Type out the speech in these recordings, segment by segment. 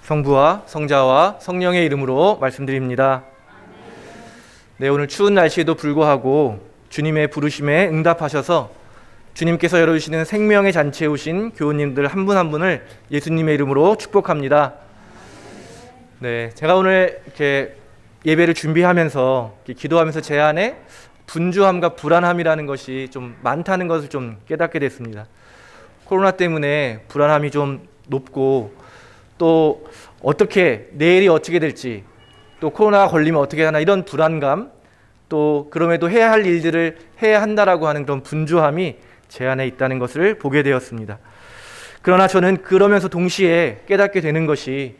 성부와 성자와 성령의 이름으로 말씀드립니다. 네, 오늘 추운 날씨에도 불구하고 주님의 부르심에 응답하셔서 주님께서 열어주시는 생명의 잔치에 오신 교우님들 한 분 한 분을 예수님의 이름으로 축복합니다. 네, 제가 오늘 이렇게 예배를 준비하면서 기도하면서 제 안에 분주함과 불안함이라는 것이 좀 많다는 것을 좀 깨닫게 됐습니다. 코로나 때문에 불안함이 좀 높고, 또 어떻게 내일이 어떻게 될지, 또 코로나가 걸리면 어떻게 하나, 이런 불안감, 또 그럼에도 해야 할 일들을 해야 한다라고 하는 그런 분주함이 제 안에 있다는 것을 보게 되었습니다. 그러나 저는 그러면서 동시에 깨닫게 되는 것이,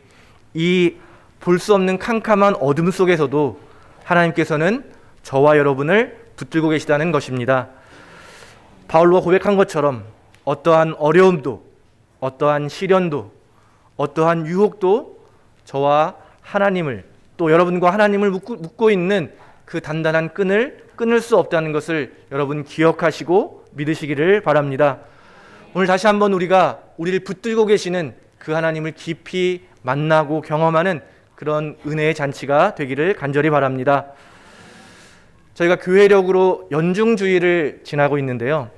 이 볼 수 없는 캄캄한 어둠 속에서도 하나님께서는 저와 여러분을 붙들고 계시다는 것입니다. 바울로가 고백한 것처럼 어떠한 어려움도, 어떠한 시련도, 어떠한 유혹도 저와 하나님을, 또 여러분과 하나님을 묶고 있는 그 단단한 끈을 끊을 수 없다는 것을 여러분 기억하시고 믿으시기를 바랍니다. 오늘 다시 한번 우리를 붙들고 계시는 그 하나님을 깊이 만나고 경험하는 그런 은혜의 잔치가 되기를 간절히 바랍니다. 저희가 교회력으로 연중주의를 지나고 있는데요.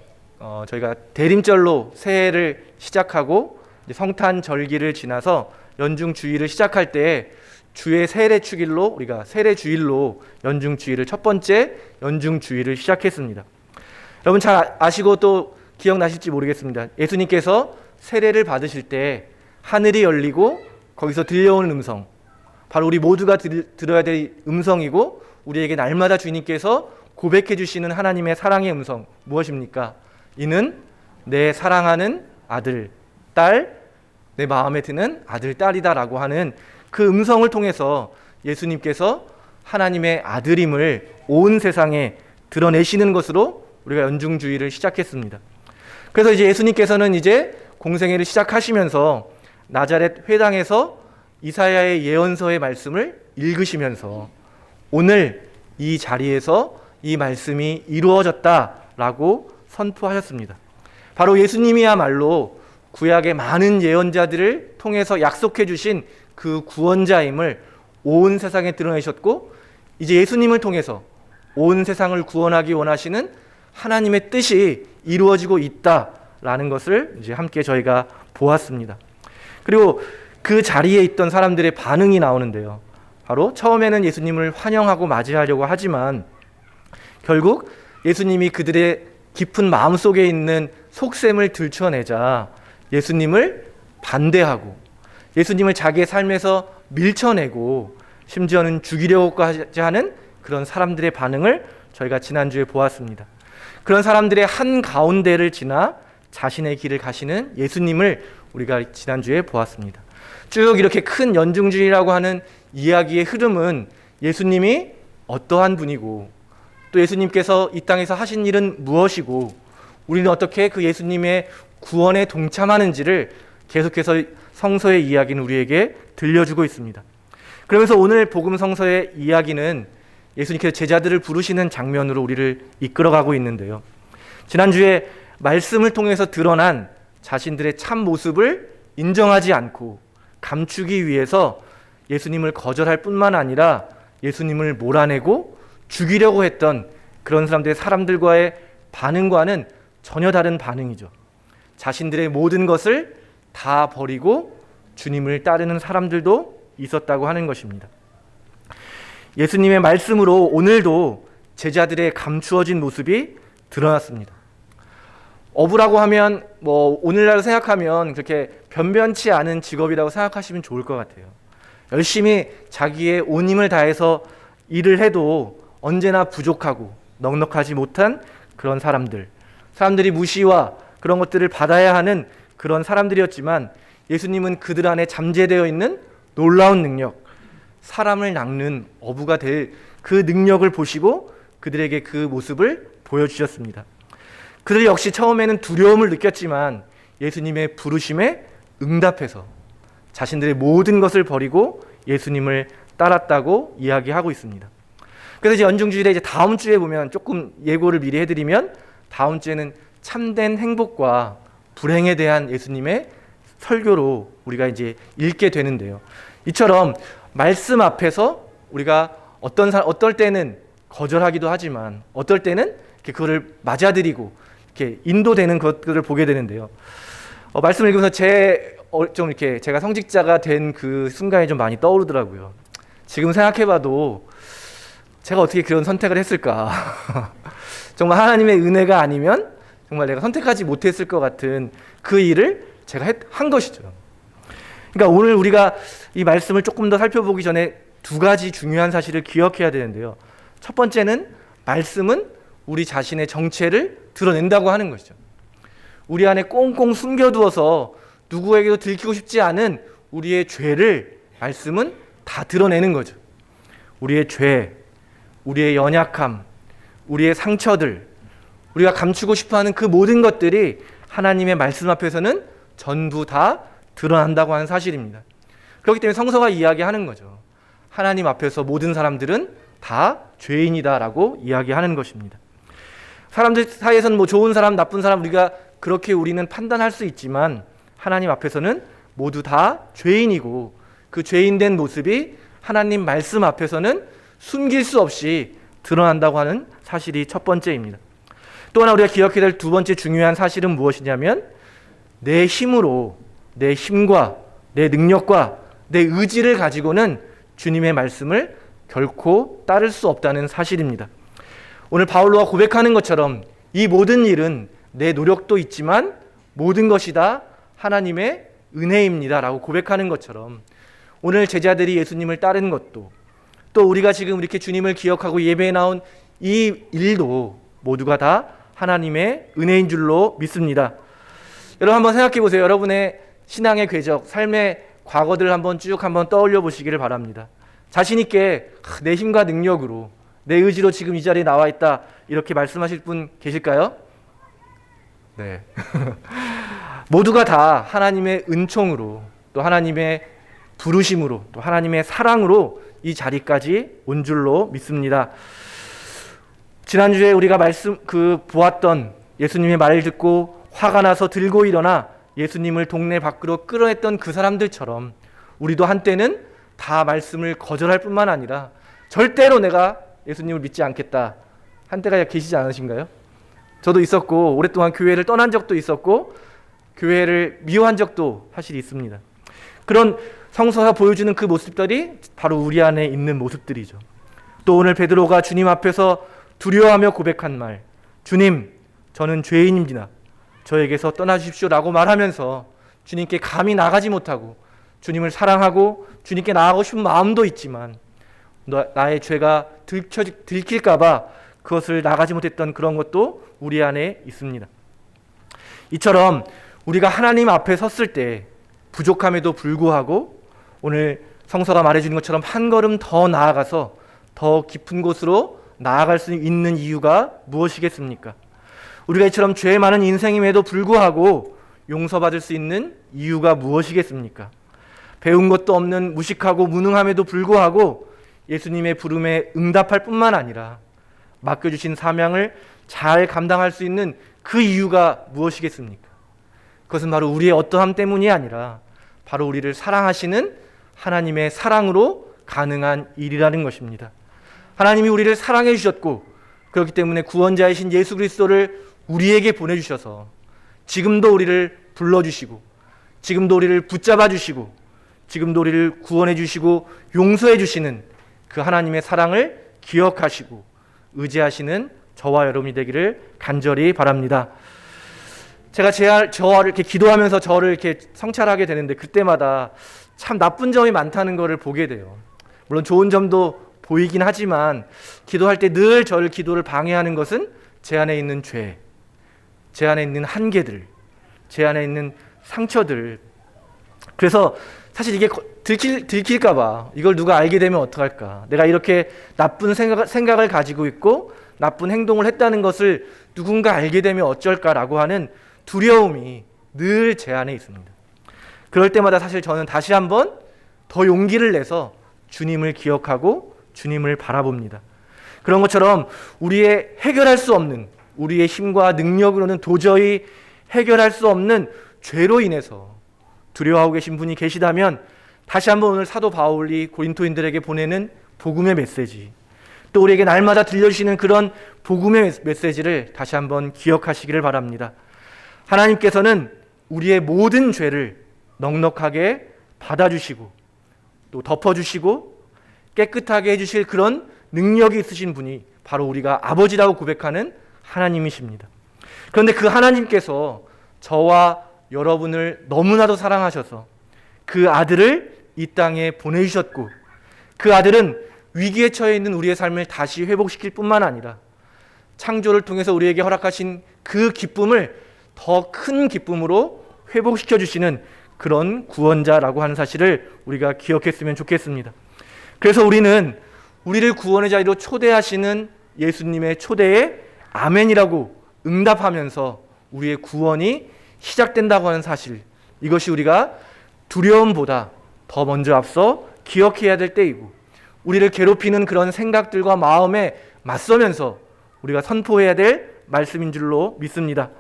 저희가 대림절로 새해를 시작하고 성탄절기를 지나서 연중주의를 시작할 때 주의 세례축일로, 우리가 세례주일로 연중주의를, 첫 번째 연중주의를 시작했습니다. 여러분 잘 아시고 또 기억나실지 모르겠습니다. 예수님께서 세례를 받으실 때 하늘이 열리고 거기서 들려오는 음성, 바로 우리 모두가 들어야 될 음성이고, 우리에게 날마다 주님께서 고백해 주시는 하나님의 사랑의 음성, 무엇입니까? 이는 내 사랑하는 아들, 딸, 내 마음에 드는 아들, 딸이다라고 하는 그 음성을 통해서 예수님께서 하나님의 아들임을 온 세상에 드러내시는 것으로 우리가 연중주의를 시작했습니다. 그래서 이제 예수님께서는 이제 공생애를 시작하시면서 나자렛 회당에서 이사야의 예언서의 말씀을 읽으시면서 오늘 이 자리에서 이 말씀이 이루어졌다라고 선포하셨습니다. 바로 예수님이야말로 구약의 많은 예언자들을 통해서 약속해 주신 그 구원자임을 온 세상에 드러내셨고, 이제 예수님을 통해서 온 세상을 구원하기 원하시는 하나님의 뜻이 이루어지고 있다라는 것을 이제 함께 저희가 보았습니다. 그리고 그 자리에 있던 사람들의 반응이 나오는데요. 바로 처음에는 예수님을 환영하고 맞이하려고 하지만 결국 예수님이 그들의 깊은 마음속에 있는 속셈을 들춰내자 예수님을 반대하고, 예수님을 자기의 삶에서 밀쳐내고, 심지어는 죽이려고까지 하는 그런 사람들의 반응을 저희가 지난주에 보았습니다. 그런 사람들의 한가운데를 지나 자신의 길을 가시는 예수님을 우리가 지난주에 보았습니다. 쭉 이렇게 큰 연중주의라고 하는 이야기의 흐름은 예수님이 어떠한 분이고, 또 예수님께서 이 땅에서 하신 일은 무엇이고, 우리는 어떻게 그 예수님의 구원에 동참하는지를 계속해서 성서의 이야기는 우리에게 들려주고 있습니다. 그러면서 오늘 복음 성서의 이야기는 예수님께서 제자들을 부르시는 장면으로 우리를 이끌어가고 있는데요. 지난주에 말씀을 통해서 드러난 자신들의 참 모습을 인정하지 않고 감추기 위해서 예수님을 거절할 뿐만 아니라 예수님을 몰아내고 죽이려고 했던 그런 사람들과의 반응과는 전혀 다른 반응이죠. 자신들의 모든 것을 다 버리고 주님을 따르는 사람들도 있었다고 하는 것입니다. 예수님의 말씀으로 오늘도 제자들의 감추어진 모습이 드러났습니다. 어부라고 하면 오늘날 생각하면 그렇게 변변치 않은 직업이라고 생각하시면 좋을 것 같아요. 열심히 자기의 온 힘을 다해서 일을 해도 언제나 부족하고 넉넉하지 못한 그런 사람들이 무시와 그런 것들을 받아야 하는 그런 사람들이었지만, 예수님은 그들 안에 잠재되어 있는 놀라운 능력, 사람을 낚는 어부가 될 그 능력을 보시고 그들에게 그 모습을 보여주셨습니다. 그들 역시 처음에는 두려움을 느꼈지만 예수님의 부르심에 응답해서 자신들의 모든 것을 버리고 예수님을 따랐다고 이야기하고 있습니다. 그래서 이제 연중주일에 이제 다음 주에 보면, 조금 예고를 미리 해드리면, 다음 주에는 참된 행복과 불행에 대한 예수님의 설교로 우리가 이제 읽게 되는데요. 이처럼 말씀 앞에서 우리가 어떨 때는 거절하기도 하지만 어떨 때는 이렇게 그거를 맞아들이고 이렇게 인도되는 것들을 보게 되는데요. 말씀을 읽으면서 좀 이렇게 제가 성직자가 된 그 순간이 좀 많이 떠오르더라고요. 지금 생각해봐도 제가 어떻게 그런 선택을 했을까? 정말 하나님의 은혜가 아니면 정말 내가 선택하지 못했을 것 같은 그 일을 제가 한 것이죠. 그러니까 오늘 우리가 이 말씀을 조금 더 살펴보기 전에 두 가지 중요한 사실을 기억해야 되는데요. 첫 번째는 말씀은 우리 자신의 정체를 드러낸다고 하는 것이죠. 우리 안에 꽁꽁 숨겨두어서 누구에게도 들키고 싶지 않은 우리의 죄를 말씀은 다 드러내는 거죠. 우리의 죄, 우리의 연약함, 우리의 상처들, 우리가 감추고 싶어하는 그 모든 것들이 하나님의 말씀 앞에서는 전부 다 드러난다고 하는 사실입니다. 그렇기 때문에 성서가 이야기하는 거죠. 하나님 앞에서 모든 사람들은 다 죄인이다라고 이야기하는 것입니다. 사람들 사이에서는 뭐 좋은 사람, 나쁜 사람 우리가 그렇게 우리는 판단할 수 있지만 하나님 앞에서는 모두 다 죄인이고 그 죄인된 모습이 하나님 말씀 앞에서는 숨길 수 없이 드러난다고 하는 사실이 첫 번째입니다. 또 하나 우리가 기억해야 될 두 번째 중요한 사실은 무엇이냐면 내 힘으로, 내 힘과 내 능력과 내 의지를 가지고는 주님의 말씀을 결코 따를 수 없다는 사실입니다. 오늘 바울로가 고백하는 것처럼 이 모든 일은 내 노력도 있지만 모든 것이 다 하나님의 은혜입니다 라고 고백하는 것처럼 오늘 제자들이 예수님을 따르는 것도 또 우리가 지금 이렇게 주님을 기억하고 예배에 나온 이 일도 모두가 다 하나님의 은혜인 줄로 믿습니다. 여러분 한번 생각해 보세요. 여러분의 신앙의 궤적, 삶의 과거들을 한번 떠올려 보시기를 바랍니다. 자신 있게 내 힘과 능력으로 내 의지로 지금 이 자리에 나와 있다 이렇게 말씀하실 분 계실까요? 네. 모두가 다 하나님의 은총으로 또 하나님의 부르심으로 또 하나님의 사랑으로 이 자리까지 온 줄로 믿습니다. 지난주에 우리가 보았던 예수님의 말을 듣고 화가 나서 들고 일어나 예수님을 동네 밖으로 끌어냈던 그 사람들처럼 우리도 한때는 다 말씀을 거절할 뿐만 아니라 절대로 내가 예수님을 믿지 않겠다 한때가 계시지 않으신가요? 저도 있었고 오랫동안 교회를 떠난 적도 있었고 교회를 미워한 적도 사실 있습니다. 그런 성서가 보여주는 그 모습들이 바로 우리 안에 있는 모습들이죠. 또 오늘 베드로가 주님 앞에서 두려워하며 고백한 말, 주님, 저는 죄인입니다. 저에게서 떠나주십시오 라고 말하면서 주님께 감히 나가지 못하고 주님을 사랑하고 주님께 나아가고 싶은 마음도 있지만 나의 죄가 들킬까 봐 그것을 나가지 못했던 그런 것도 우리 안에 있습니다. 이처럼 우리가 하나님 앞에 섰을 때 부족함에도 불구하고 오늘 성서가 말해주는 것처럼 한 걸음 더 나아가서 더 깊은 곳으로 나아갈 수 있는 이유가 무엇이겠습니까? 우리가 이처럼 죄 많은 인생임에도 불구하고 용서받을 수 있는 이유가 무엇이겠습니까? 배운 것도 없는 무식하고 무능함에도 불구하고 예수님의 부름에 응답할 뿐만 아니라 맡겨주신 사명을 잘 감당할 수 있는 그 이유가 무엇이겠습니까? 그것은 바로 우리의 어떠함 때문이 아니라 바로 우리를 사랑하시는 하나님의 사랑으로 가능한 일이라는 것입니다. 하나님이 우리를 사랑해 주셨고 그렇기 때문에 구원자이신 예수 그리스도를 우리에게 보내주셔서 지금도 우리를 불러주시고 지금도 우리를 붙잡아 주시고 지금도 우리를 구원해 주시고 용서해 주시는 그 하나님의 사랑을 기억하시고 의지하시는 저와 여러분이 되기를 간절히 바랍니다. 제가 저를 이렇게 기도하면서 저를 이렇게 성찰하게 되는데 그때마다 참 나쁜 점이 많다는 것을 보게 돼요. 물론 좋은 점도 보이긴 하지만 기도할 때 늘 저를 기도를 방해하는 것은 제 안에 있는 죄, 제 안에 있는 한계들, 제 안에 있는 상처들. 그래서 사실 이게 들킬까 봐 이걸 누가 알게 되면 어떡할까. 내가 이렇게 나쁜 생각을 가지고 있고 나쁜 행동을 했다는 것을 누군가 알게 되면 어쩔까라고 하는 두려움이 늘 제 안에 있습니다. 그럴 때마다 사실 저는 다시 한번 더 용기를 내서 주님을 기억하고 주님을 바라봅니다. 그런 것처럼 우리의 해결할 수 없는 우리의 힘과 능력으로는 도저히 해결할 수 없는 죄로 인해서 두려워하고 계신 분이 계시다면 다시 한번 오늘 사도 바울이 고린토인들에게 보내는 복음의 메시지, 또 우리에게 날마다 들려주시는 그런 복음의 메시지를 다시 한번 기억하시기를 바랍니다. 하나님께서는 우리의 모든 죄를 넉넉하게 받아주시고 또 덮어주시고 깨끗하게 해주실 그런 능력이 있으신 분이 바로 우리가 아버지라고 고백하는 하나님이십니다. 그런데 그 하나님께서 저와 여러분을 너무나도 사랑하셔서 그 아들을 이 땅에 보내주셨고, 그 아들은 위기에 처해 있는 우리의 삶을 다시 회복시킬 뿐만 아니라 창조를 통해서 우리에게 허락하신 그 기쁨을 더 큰 기쁨으로 회복시켜 주시는 그런 구원자라고 하는 사실을 우리가 기억했으면 좋겠습니다. 그래서 우리는 우리를 구원의 자리로 초대하시는 예수님의 초대에 아멘이라고 응답하면서 우리의 구원이 시작된다고 하는 사실, 이것이 우리가 두려움보다 더 먼저 앞서 기억해야 될 때이고, 우리를 괴롭히는 그런 생각들과 마음에 맞서면서 우리가 선포해야 될 말씀인 줄로 믿습니다.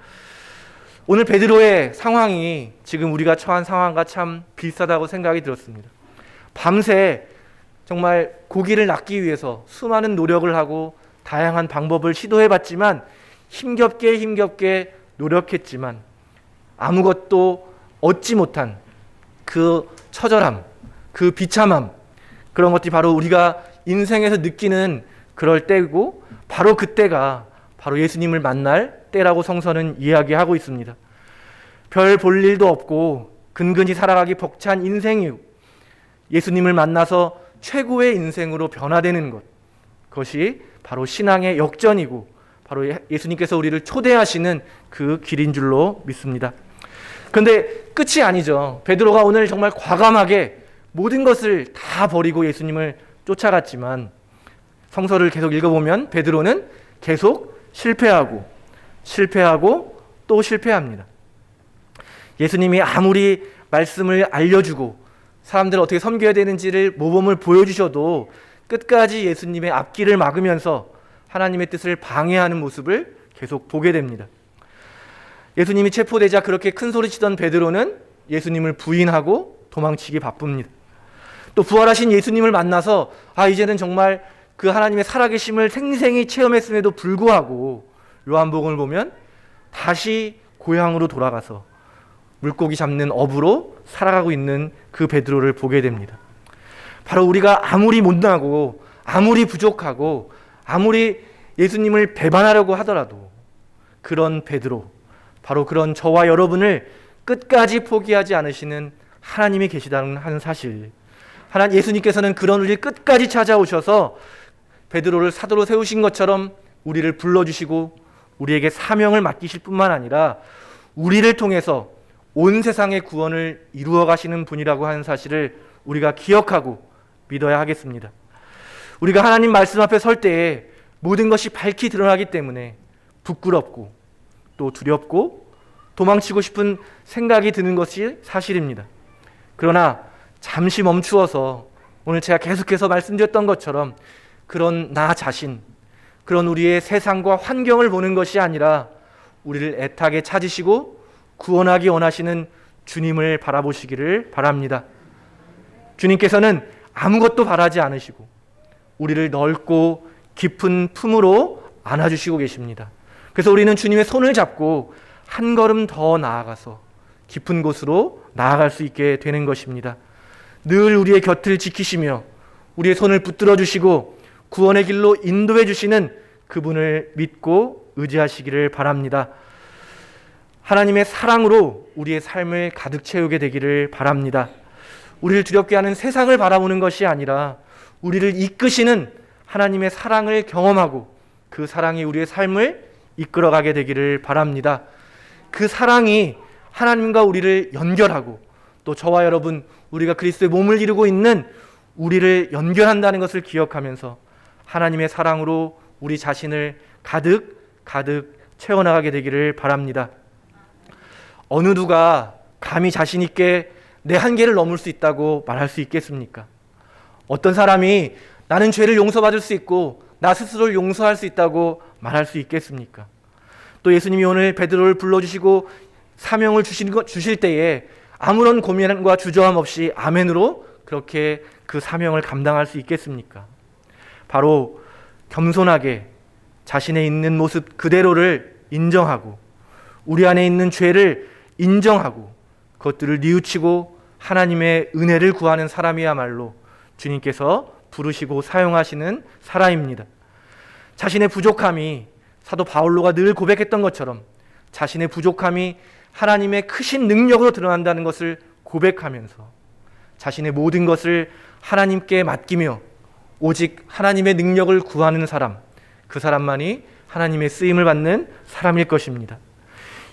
오늘 베드로의 상황이 지금 우리가 처한 상황과 참 비슷하다고 생각이 들었습니다. 밤새 정말 고기를 낚기 위해서 수많은 노력을 하고 다양한 방법을 시도해봤지만 힘겹게 노력했지만 아무것도 얻지 못한 그 처절함, 그 비참함, 그런 것들이 바로 우리가 인생에서 느끼는 그럴 때이고, 바로 그때가 바로 예수님을 만날 때라고 성서는 이야기하고 있습니다. 별 볼 일도 없고 근근히 살아가기 벅찬 인생이고 예수님을 만나서 최고의 인생으로 변화되는 것, 그것이 바로 신앙의 역전이고 바로 예수님께서 우리를 초대하시는 그 길인 줄로 믿습니다. 그런데 끝이 아니죠. 베드로가 오늘 정말 과감하게 모든 것을 다 버리고 예수님을 쫓아갔지만 성서를 계속 읽어보면 베드로는 계속 실패하고 또 실패합니다. 예수님이 아무리 말씀을 알려주고 사람들을 어떻게 섬겨야 되는지를 모범을 보여주셔도 끝까지 예수님의 앞길을 막으면서 하나님의 뜻을 방해하는 모습을 계속 보게 됩니다. 예수님이 체포되자 그렇게 큰 소리치던 베드로는 예수님을 부인하고 도망치기 바쁩니다. 또 부활하신 예수님을 만나서 이제는 정말 그 하나님의 살아계심을 생생히 체험했음에도 불구하고 요한복음을 보면 다시 고향으로 돌아가서 물고기 잡는 어부로 살아가고 있는 그 베드로를 보게 됩니다. 바로 우리가 아무리 못나고 아무리 부족하고 아무리 예수님을 배반하려고 하더라도 그런 베드로, 바로 그런 저와 여러분을 끝까지 포기하지 않으시는 하나님이 계시다는 하는 사실, 예수님께서는 그런 우리를 끝까지 찾아오셔서 베드로를 사도로 세우신 것처럼 우리를 불러주시고 우리에게 사명을 맡기실 뿐만 아니라 우리를 통해서 온 세상의 구원을 이루어 가시는 분이라고 하는 사실을 우리가 기억하고 믿어야 하겠습니다. 우리가 하나님 말씀 앞에 설 때에 모든 것이 밝히 드러나기 때문에 부끄럽고 또 두렵고 도망치고 싶은 생각이 드는 것이 사실입니다. 그러나 잠시 멈추어서 오늘 제가 계속해서 말씀드렸던 것처럼 그런 나 자신, 그런 우리의 세상과 환경을 보는 것이 아니라 우리를 애타게 찾으시고 구원하기 원하시는 주님을 바라보시기를 바랍니다. 주님께서는 아무것도 바라지 않으시고 우리를 넓고 깊은 품으로 안아주시고 계십니다. 그래서 우리는 주님의 손을 잡고 한 걸음 더 나아가서 깊은 곳으로 나아갈 수 있게 되는 것입니다. 늘 우리의 곁을 지키시며 우리의 손을 붙들어 주시고 구원의 길로 인도해 주시는 그분을 믿고 의지하시기를 바랍니다. 하나님의 사랑으로 우리의 삶을 가득 채우게 되기를 바랍니다. 우리를 두렵게 하는 세상을 바라보는 것이 아니라 우리를 이끄시는 하나님의 사랑을 경험하고 그 사랑이 우리의 삶을 이끌어가게 되기를 바랍니다. 그 사랑이 하나님과 우리를 연결하고 또 저와 여러분, 우리가 그리스도의 몸을 이루고 있는 우리를 연결한다는 것을 기억하면서 하나님의 사랑으로 우리 자신을 가득 채워나가게 되기를 바랍니다. 어느 누가 감히 자신 있게 내 한계를 넘을 수 있다고 말할 수 있겠습니까? 어떤 사람이 나는 죄를 용서받을 수 있고 나 스스로를 용서할 수 있다고 말할 수 있겠습니까? 또 예수님이 오늘 베드로를 불러주시고 사명을 주실 때에 아무런 고민과 주저함 없이 아멘으로 그렇게 그 사명을 감당할 수 있겠습니까? 바로 겸손하게 자신의 있는 모습 그대로를 인정하고 우리 안에 있는 죄를 인정하고 그것들을 뉘우치고 하나님의 은혜를 구하는 사람이야말로 주님께서 부르시고 사용하시는 사람입니다. 자신의 부족함이 사도 바울로가 늘 고백했던 것처럼 자신의 부족함이 하나님의 크신 능력으로 드러난다는 것을 고백하면서 자신의 모든 것을 하나님께 맡기며 오직 하나님의 능력을 구하는 사람, 그 사람만이 하나님의 쓰임을 받는 사람일 것입니다.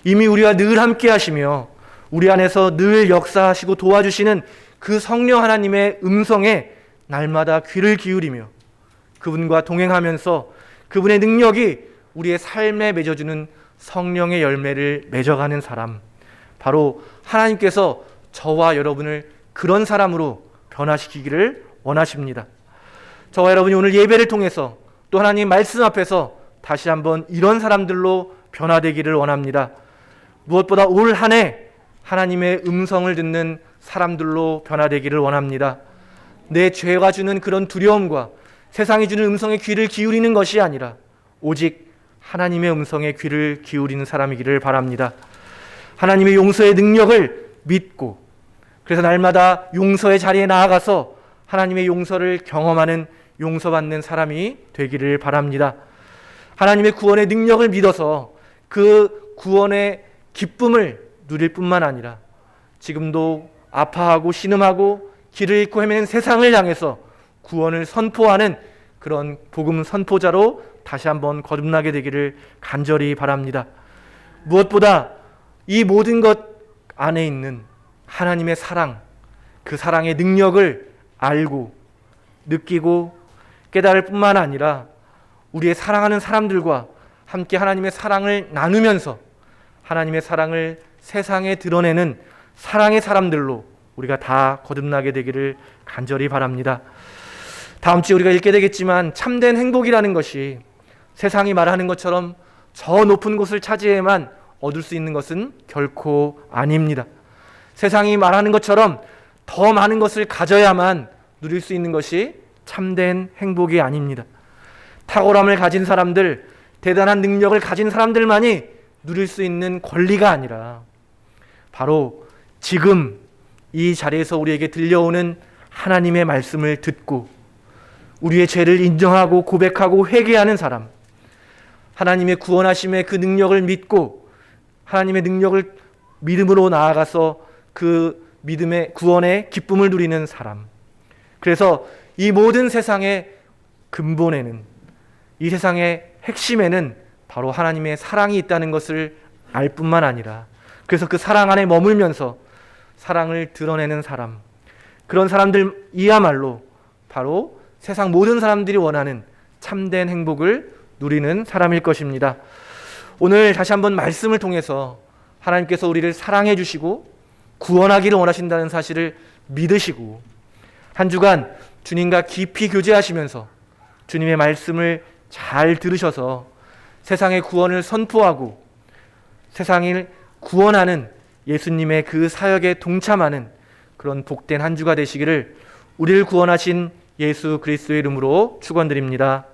이미 우리와 늘 함께 하시며 우리 안에서 늘 역사하시고 도와주시는 그 성령 하나님의 음성에 날마다 귀를 기울이며 그분과 동행하면서 그분의 능력이 우리의 삶에 맺어주는 성령의 열매를 맺어가는 사람, 바로 하나님께서 저와 여러분을 그런 사람으로 변화시키기를 원하십니다. 저와 여러분이 오늘 예배를 통해서 또 하나님 말씀 앞에서 다시 한번 이런 사람들로 변화되기를 원합니다. 무엇보다 올 한 해 하나님의 음성을 듣는 사람들로 변화되기를 원합니다. 내 죄가 주는 그런 두려움과 세상이 주는 음성에 귀를 기울이는 것이 아니라 오직 하나님의 음성에 귀를 기울이는 사람이기를 바랍니다. 하나님의 용서의 능력을 믿고 그래서 날마다 용서의 자리에 나아가서 하나님의 용서를 경험하는 용서받는 사람이 되기를 바랍니다. 하나님의 구원의 능력을 믿어서 그 구원의 기쁨을 누릴 뿐만 아니라 지금도 아파하고 신음하고 길을 잃고 헤매는 세상을 향해서 구원을 선포하는 그런 복음 선포자로 다시 한번 거듭나게 되기를 간절히 바랍니다. 무엇보다 이 모든 것 안에 있는 하나님의 사랑, 그 사랑의 능력을 알고 느끼고 깨달을 뿐만 아니라 우리의 사랑하는 사람들과 함께 하나님의 사랑을 나누면서 하나님의 사랑을 세상에 드러내는 사랑의 사람들로 우리가 다 거듭나게 되기를 간절히 바랍니다. 다음 주에 우리가 읽게 되겠지만 참된 행복이라는 것이 세상이 말하는 것처럼 저 높은 곳을 차지해야만 얻을 수 있는 것은 결코 아닙니다. 세상이 말하는 것처럼 더 많은 것을 가져야만 누릴 수 있는 것이 참된 행복이 아닙니다. 탁월함을 가진 사람들, 대단한 능력을 가진 사람들만이 누릴 수 있는 권리가 아니라 바로 지금 이 자리에서 우리에게 들려오는 하나님의 말씀을 듣고 우리의 죄를 인정하고 고백하고 회개하는 사람, 하나님의 구원하심의 그 능력을 믿고 하나님의 능력을 믿음으로 나아가서 그 믿음의 구원의 기쁨을 누리는 사람. 그래서 이 모든 세상의 근본에는, 이 세상의 핵심에는 바로 하나님의 사랑이 있다는 것을 알 뿐만 아니라 그래서 그 사랑 안에 머물면서 사랑을 드러내는 사람, 그런 사람들이야말로 바로 세상 모든 사람들이 원하는 참된 행복을 누리는 사람일 것입니다. 오늘 다시 한번 말씀을 통해서 하나님께서 우리를 사랑해 주시고 구원하기를 원하신다는 사실을 믿으시고 한 주간 주님과 깊이 교제하시면서 주님의 말씀을 잘 들으셔서 세상의 구원을 선포하고 세상을 구원하는 예수님의 그 사역에 동참하는 그런 복된 한 주가 되시기를 우리를 구원하신 예수 그리스도의 이름으로 축원드립니다.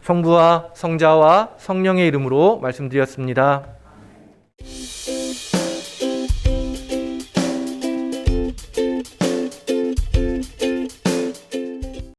성부와 성자와 성령의 이름으로 말씀드렸습니다.